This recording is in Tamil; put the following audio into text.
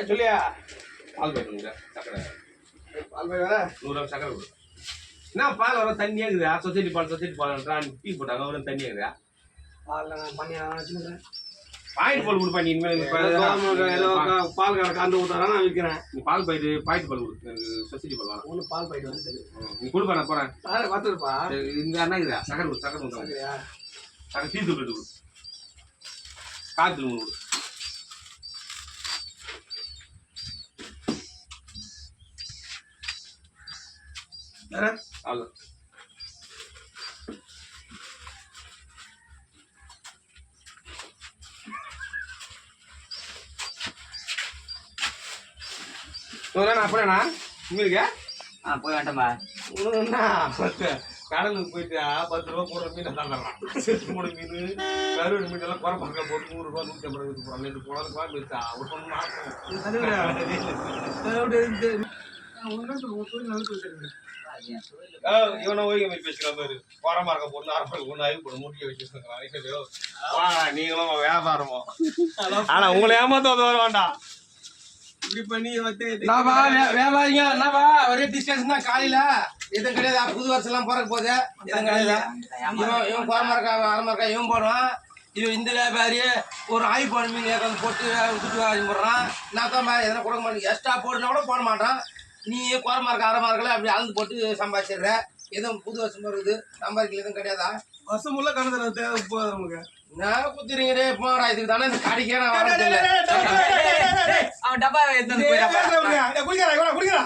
சொல்லியா பால் போயிட்டு சக்கரை பால் போய் வர 100 சக்கரை கொடு. என்ன பால் வர தண்ணியா இருக்குதா? சொசைட்டி பால் டீ போட்டாங்க வர தண்ணியா இருக்குதா? பால் பண்ணி வச்சுக்கிறேன். பாயிண்ட் பால் கொடு பண்ணி பால் கறந்து ஊத்தாரா நான் விற்கிறேன். நீ பால் பாயிட்டு பாயிண்ட் பால் கொடு. சொசைட்டி பால் வாங்க. ஒன்று பால் பாயிட்டு வந்து நீ கொடுப்பா நான் போறேன். பார்த்துருப்பா இங்க என்ன இருக்குதா? சக்கரை கொடு சக்கரை கொடு. சக்கரை தீ தூள் கொடு. காத்துல கொடு. அவ்வளோ அப்படின்னா உங்களுக்கு போய் வேண்டாம்பா கடலுக்கு போயிட்டு 10 ரூபா போடுற மீன் தந்துடலாம். செத்து போட மீன் கருவடி மீன் எல்லாம் குறை பக்கம் போட்டு 100 ரூபா 150 ரூபா நேற்று போனது குழம்பு வச்சா ஒரு இவனை ஓய்வு பேசுகிற மாதிரி குறமா இருக்க பொண்ணு அரப்பல் ஒன்று ஆய்வு போட முட்டிய வச்சுருக்கான். நீங்களும் வியாபாரமோ ஆனா உங்களை ஏமாத்த வர வேண்டாம். இப்படி பண்ணி வியாபாரிங்க என்னப்பா ஒரே டிஸ்கஷன் தான் காலையில எதுவும் கிடையாது. புது வருஷம் எல்லாம் போறக்கு போகுது எதுவும் கிடையாது. இவன் குறமரக்கா அரமரக்கா இவன் போடுவான். இவன் இந்த வியாபாரி ஒரு ஆய்வு போன மீன் ஏதாவது போட்டு விட்டுட்டு வாங்கி போடுறான். நான் தான் எதனா கொடுக்க மாட்டேன். எக்ஸ்ட்ரா போடுனா கூட போட மாட்டான். நீ குறமரக்கா அரமரக்கெல்லாம் அப்படி அளந்து போட்டு சம்பாதிச்சிடுற. எதுவும் புது வருஷம் வருது சம்பாதிக்கல எதுவும் கிடையாதா? வருஷம் உள்ள கணக்கு தேவை போகுது உங்களுக்கு. நான் குத்துறீங்க போடா. இதுக்கு தானே இந்த கடைக்கே நான் அவன் டப்பா குடிக்கிறா